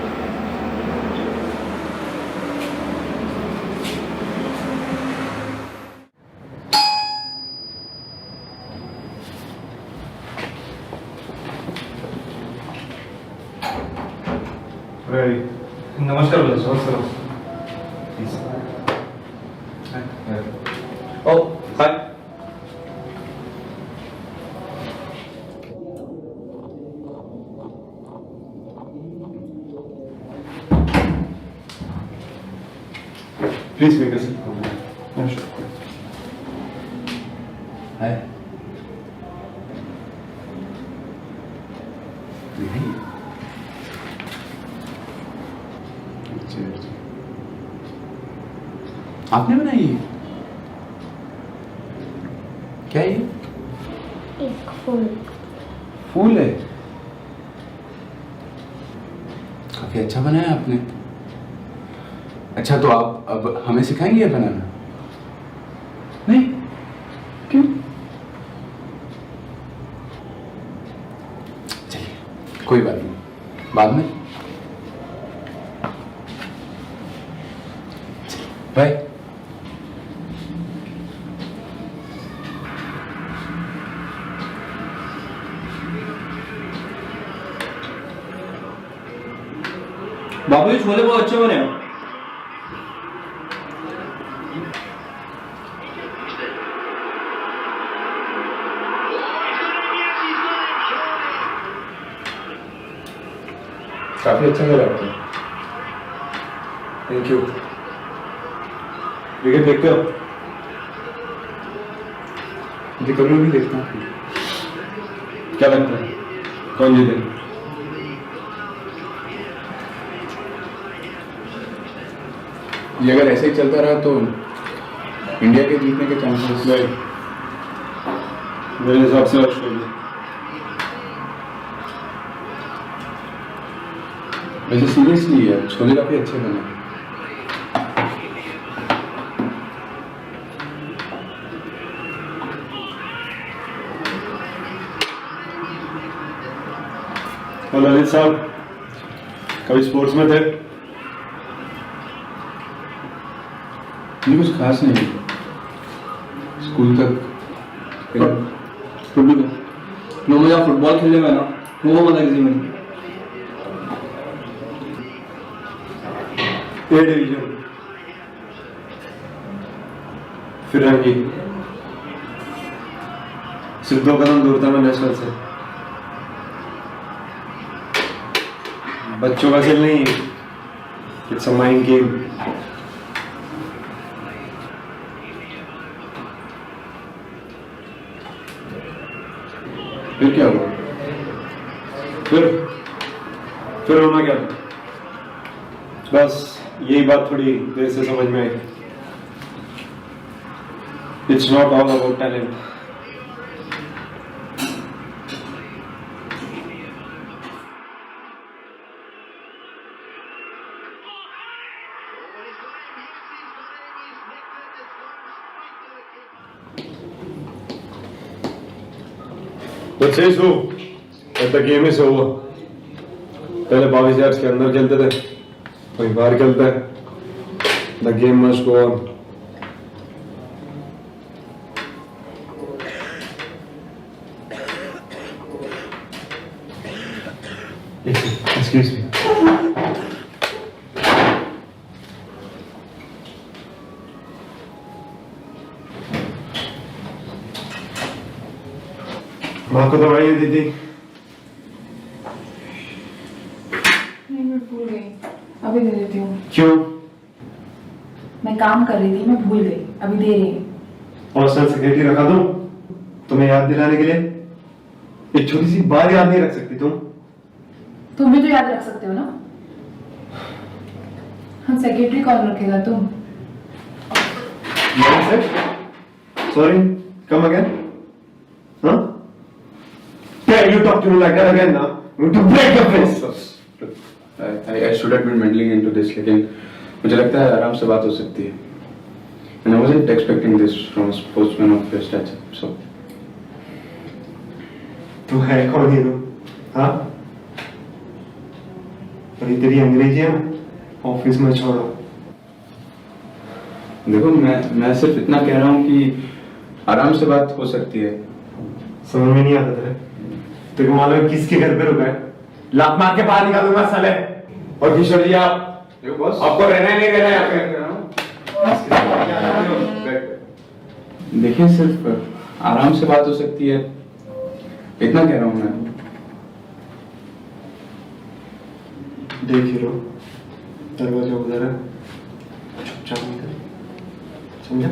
S8: Ready.
S2: नमस्कार भैया।
S8: नमस्कार।
S2: ओ हाय।
S8: Please make a seat.
S2: Yeah, sure.
S9: हाय। आपने बनाई है? क्या ये?
S5: एक फूल।
S9: फूल है? काफी अच्छा बनाया आपने। अच्छा, तो आप अब हमें सिखाएंगे ये बनाना? नहीं? क्यों? चलिए, कोई बात नहीं, बाद में। बाय।
S2: बाबू जी छोले बहुत अच्छे बने हैं।
S8: काफी अच्छा लगा आपको।
S2: Thank you.
S8: क्रिकेट देखते हो?
S9: जी कभी भी देखता हूँ।
S8: क्या लगता है कौन जीतेगा?
S9: ये अगर ऐसे ही चलता रहा तो इंडिया के जीतने के चांसेस।
S8: नहीं, मेरे हिसाब से ऑस्ट्रेलिया।
S9: वैसे सीरियसली यार, छोले काफी अच्छे बने।
S8: और ललित साहब कभी स्पोर्ट्स में थे?
S9: नहीं, कुछ खास नहीं, स्कूल तक।
S2: जो मुझे फुटबॉल खेलने में ना वो मजा किसी में नहीं।
S8: ए डिवीजन फिरंगी, सिर्फ 2 कदम दूर था मैं नेशनल से। बच्चों का खेल नहीं, इट्स अ माइंड गेम।
S9: फिर क्या हुआ?
S8: फिर होना क्या था? बस यही बात थोड़ी देर से समझ में आई। It's not all about talent. But says who? That the game is over. पहले 22 yards के अंदर खेलते थे, वहीं बाहर खेलते हैं। The game must go on. Excuse me. माँ को दवाई दी थी?
S4: नहीं, मैं भूल गई, अभी दे देती हूँ।
S8: क्यों?
S4: मैं काम कर रही थी, मैं भूल गई, अभी दे रही हूँ।
S8: पर्सनल सेक्रेटरी रखा दूं तुम्हें याद दिलाने के लिए? एक छोटी सी बात याद नहीं रख सकती तुम?
S4: तुम भी तो याद रख सकते हो ना। हम सेक्रेटरी कौन रखेगा, तुम?
S8: Sorry, come again? हाँ? क्या you talk to me like that again now? to break the place.
S1: I should have been meddling into this, लेकिन मुझे लगता है आराम से बात हो सकती है. And I wasn't expecting this from a sportsman of your stature. So.
S8: तू है कौन हीरो? हाँ? और ये तेरी अंग्रेजी है ना? ऑफिस में छोड़ो.
S1: देखो मैं सिर्फ इतना कह रहा हूँ कि आराम से बात हो सकती है.
S8: समझ में नहीं आता तेरे. तेरे को मालूम है किसके घर पे रुका है? लात मार के बाहर निकालूंगा साले. और किशोर जी आप आपको रहना ही नहीं रहना यहाँ पे.
S1: देखिए सिर्फ आराम से बात हो सकती है, इतना कह रहा हूँ मैं.
S8: देख हीरो, दरवाजा उधर है, चुपचाप निकल. समझा?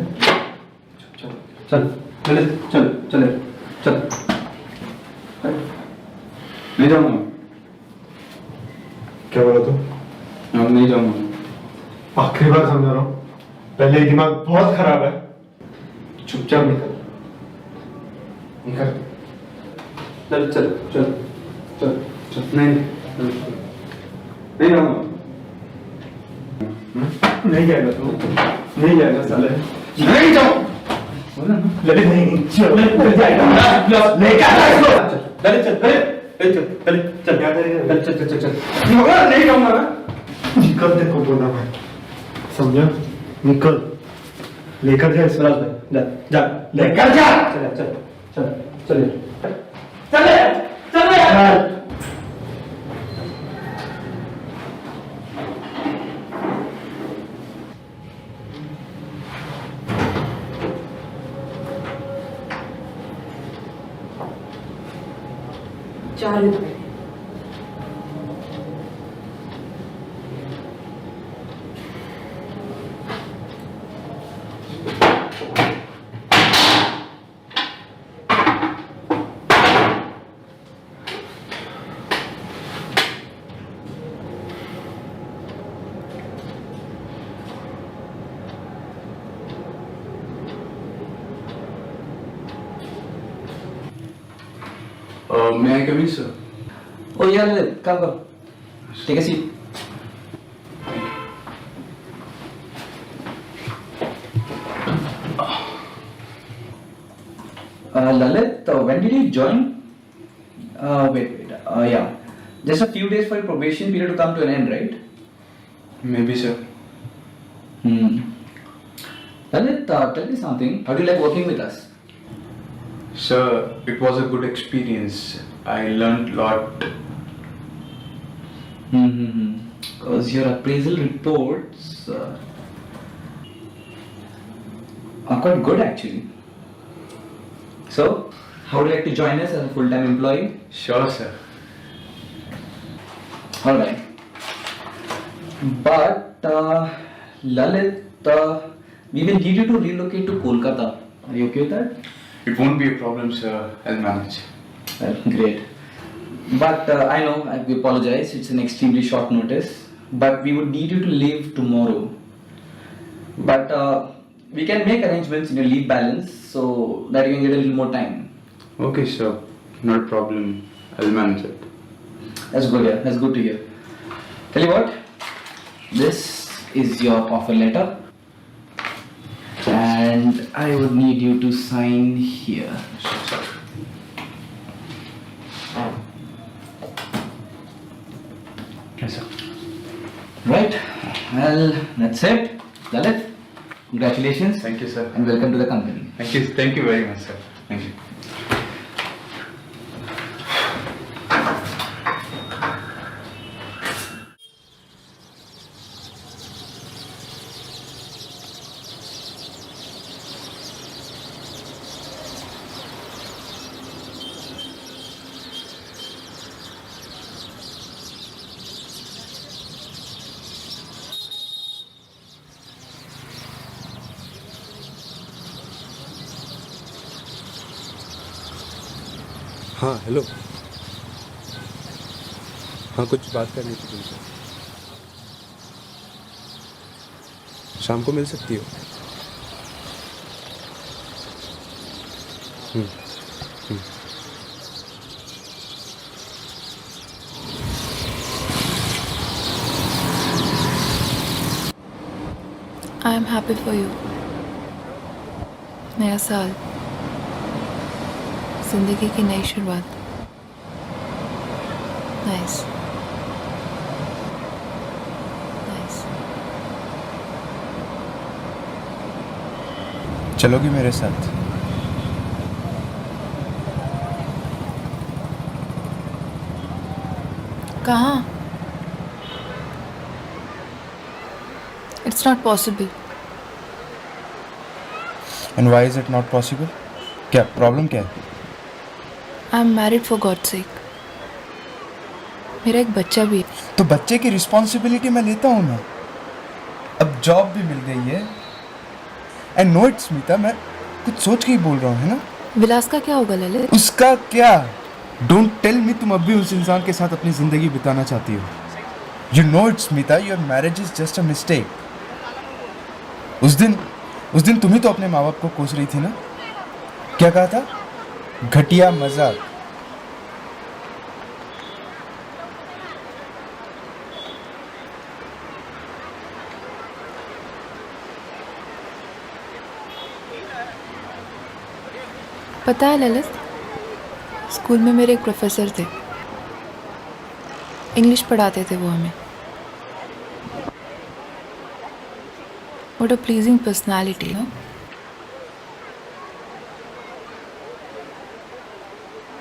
S8: चुपचाप.
S2: चल चले चल चले चल.
S1: नहीं जाऊंगा.
S8: क्या बोला तू?
S1: नहीं जाऊंगा.
S8: आखिरी बार समझा रहा हूँ, पहले ही दिमाग बहुत खराब है. चुपचाप निकल. निकल.
S1: चल चल चल चल चल. नहीं जाऊंगा.
S8: नहीं जाएगा तू. नहीं जाएगा साले.
S1: नहीं जाऊँ.
S8: ललित नहीं चल जाएगा. लेकर आ इसको. ललित चल चल चल क्या करेगा? चल चल चल चल.
S1: नहीं जाऊंगा मैं.
S8: निकल तेरे को बोला मैं. समझा? निकल. लेकर जा इस रात में. जा लेकर जा. चल चल चल चल चले चले.
S4: ₹4.
S1: May I come in, sir?
S3: Oh yeah, Lalit, come. Take a seat. Lalit, when did you join? Wait. Yeah. Just a few days for your probation period to come to an end, right?
S1: Maybe, sir.
S3: Lalit, tell me something. How do you like working with us?
S1: Sir, it was a good experience. I learned a lot.
S3: Because your appraisal reports are quite good actually. So, how would you like to join us as a full-time employee?
S1: Sure, sir.
S3: Alright. But, Lalit, we will need you to relocate to Kolkata. Are you okay with that?
S1: It won't be a problem, sir. I'll manage.
S3: Well, great. But I know, I apologize, it's an extremely short notice. But we would need you to leave tomorrow. But we can make arrangements in your leave balance so that you can get a little more time.
S1: Okay, sir. Not a problem. I'll manage it.
S3: That's good, yeah. That's good to hear. Tell you what, this is your offer letter. And I would need you to sign here.
S1: Yes, sir.
S3: Right. Well, that's it. Lalit, congratulations.
S1: Thank you, sir.
S3: And welcome to the company.
S1: Thank you very much, sir. Thank you.
S9: हाँ hello. हाँ कुछ बात करनी थी तुमसे. शाम को मिल सकती हो?
S4: I am happy for you. नया साल, जिंदगी की नई शुरुआत। Nice nice.
S9: चलोगी मेरे साथ?
S4: कहाँ? It's not possible.
S9: And why is it not possible? क्या प्रॉब्लम क्या है?
S4: I am married for God sake. मेरा एक बच्चा भी है।
S9: तो बच्चे की रिस्पॉन्सिबिलिटी मैं लेता हूँ ना। अब जॉब भी मिल गई है। एंड नो इट्स स्मिता, मैं कुछ सोच के ही बोल रहा हूँ, है ना?
S4: विलास का क्या होगा ललित?
S9: उसका क्या? डोंट टेल मी तुम अब भी उस इंसान के साथ अपनी जिंदगी बिताना चाहती हो। You know it's Smita, your marriage is just a mistake. उस दिन तुम ही तो अपने माँ बाप को कोस रही थी ना? क्या कहा था? घटिया मजाक।
S4: पता है ललित, स्कूल में मेरे एक प्रोफेसर थे, इंग्लिश पढ़ाते थे वो हमें। What a pleasing personality, no?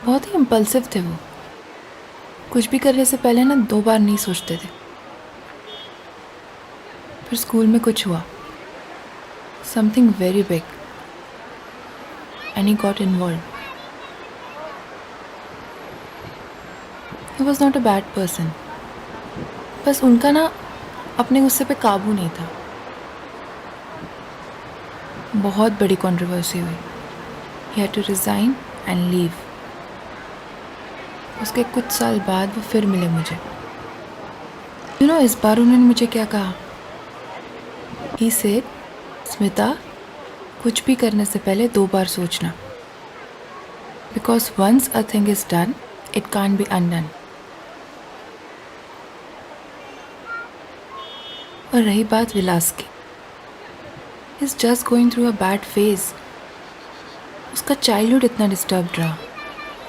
S4: बहुत ही इम्पल्सिव थे वो। कुछ भी करने से पहले ना 2 बार नहीं सोचते थे। फिर स्कूल में कुछ हुआ, something very big, and he got involved. He was not a bad person. बस उनका ना अपने गुस्से पे काबू नहीं था। बहुत बड़ी कंट्रोवर्सी हुई। He had to resign and leave. उसके कुछ साल बाद वो फिर मिले मुझे। You know, इस बार उन्होंने मुझे क्या कहा? He said, स्मिता, कुछ भी करने से पहले 2 बार सोचना। Because once a thing is done, it can't be undone. और रही बात विलास की, He's just going through a bad phase. उसका चाइल्डहुड इतना डिस्टर्ब्ड रहा,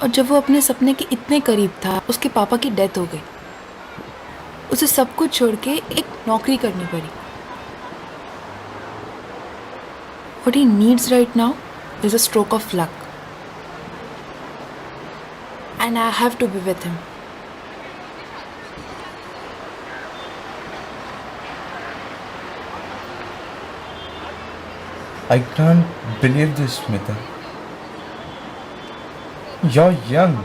S4: और जब वो अपने सपने के इतने करीब था, उसके पापा की डेथ हो गई। उसे सब कुछ छोड़ के एक नौकरी करनी पड़ी। What he needs right now is a stroke of luck. And I have to be with him.
S9: I can't believe this, Smita. You're young.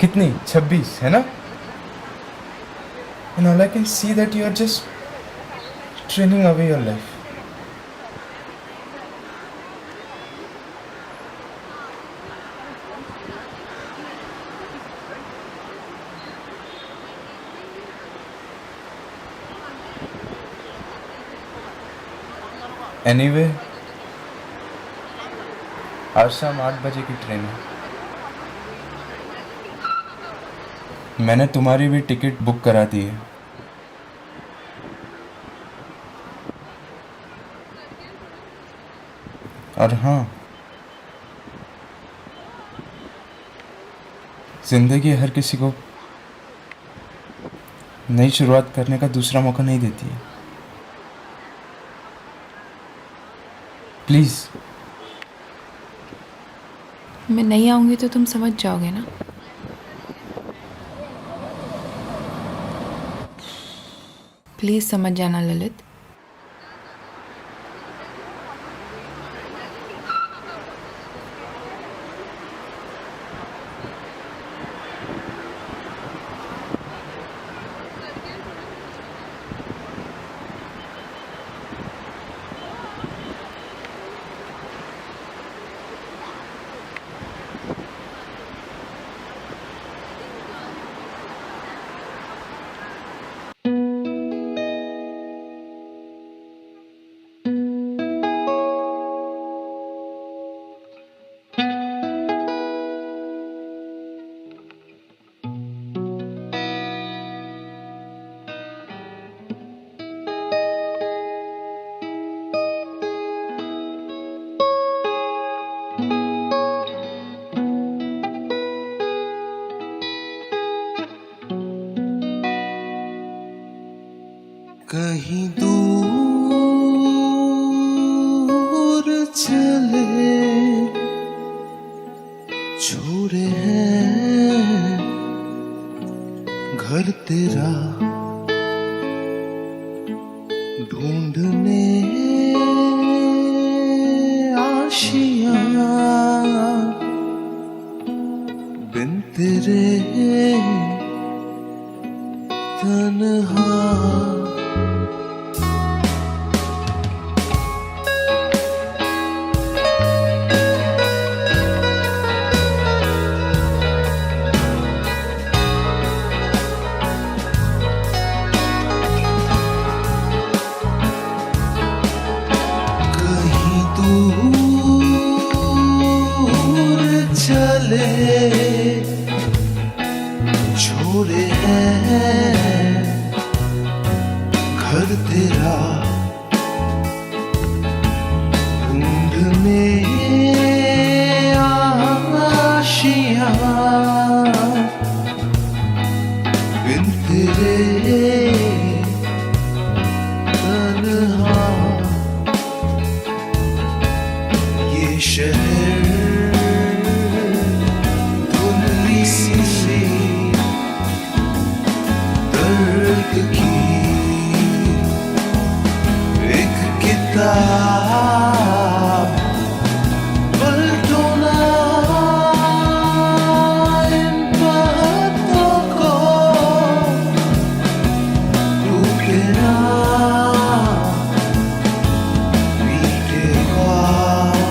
S9: कितनी? 26 है ना? And all I can see that you are just training away your life. Anyway, आज शाम 8 बजे की train है। मैंने तुम्हारी भी टिकट बुक करा दी है। और हाँ, जिंदगी हर किसी को नई शुरुआत करने का दूसरा मौका नहीं देती है। प्लीज।
S4: मैं नहीं आऊंगी तो तुम समझ जाओगे ना? प्लीज समझ जाना ललित।
S10: चले छोड़े हैं घर तेरा ढूंढने आशियां बिन तेरे तन्हा कहीं दूर चले छोड़े हैं घर तेरा ढूंढने आशियां बिन तेरे तन्हा ये शहर धुंधली सी दर्द की एक किताब पलटो ना इन बातों को टूटे ना बीते ख्वाब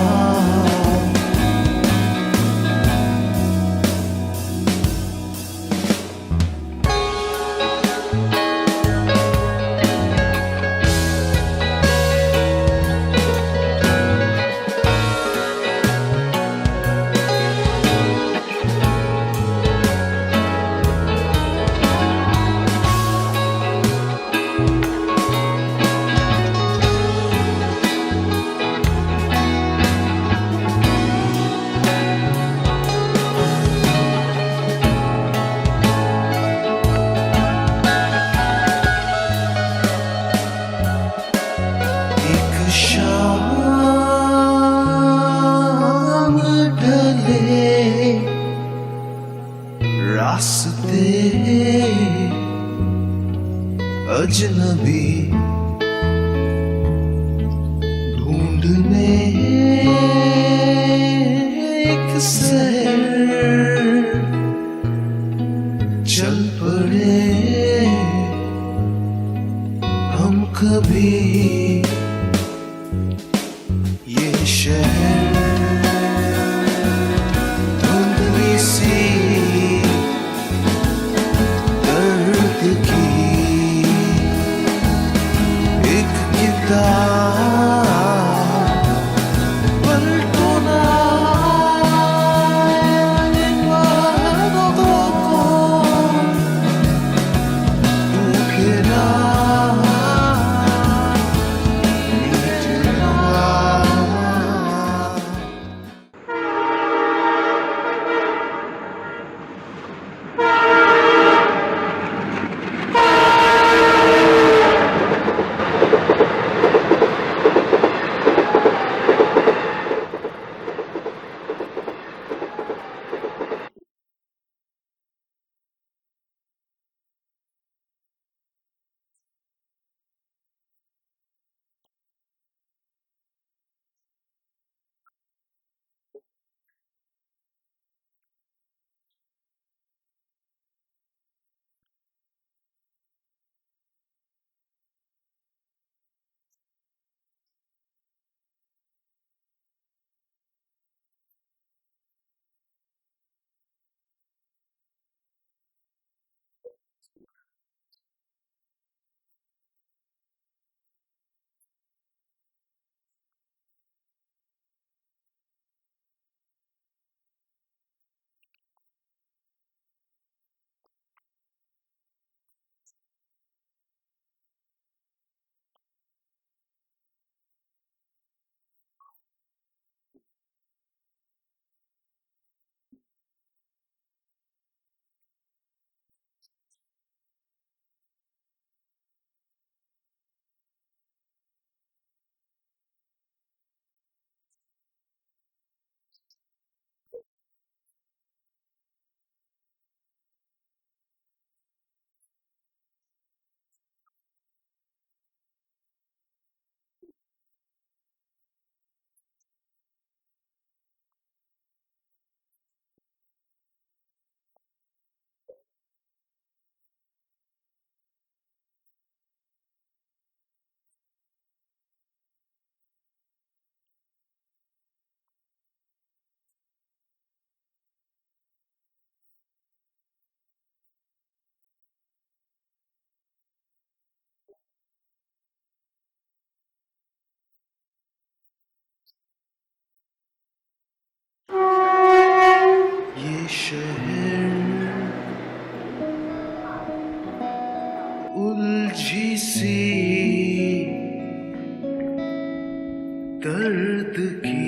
S10: दर्द की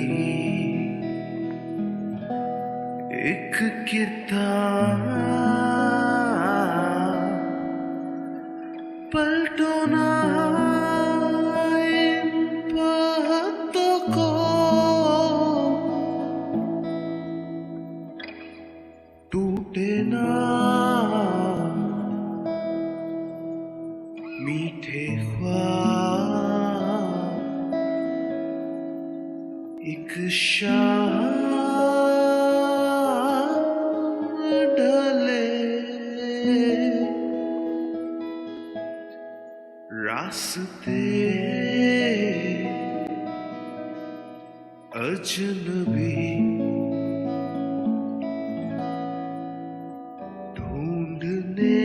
S10: एक किताब पलटो ना इन बातों को, टूटे ना मीठे ख्वाब, एक शाम ढले, रास्ते अजनबी ढूंढने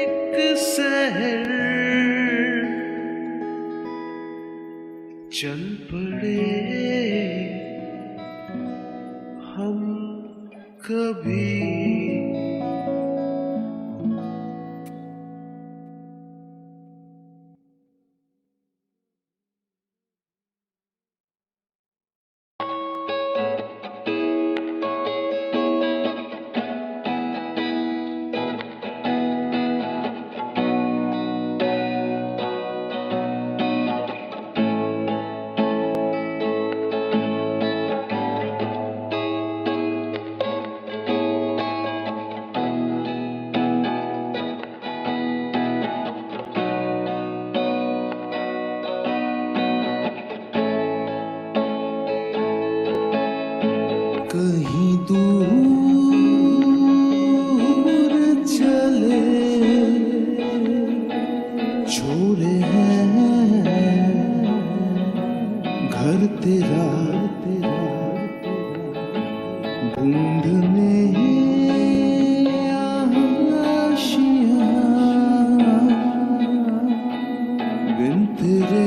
S10: एक शहर चल पड़े हम कभी। कहीं दूर चले छोड़े हैं घर तेरा, ढूंढने आशियां बिन तेरे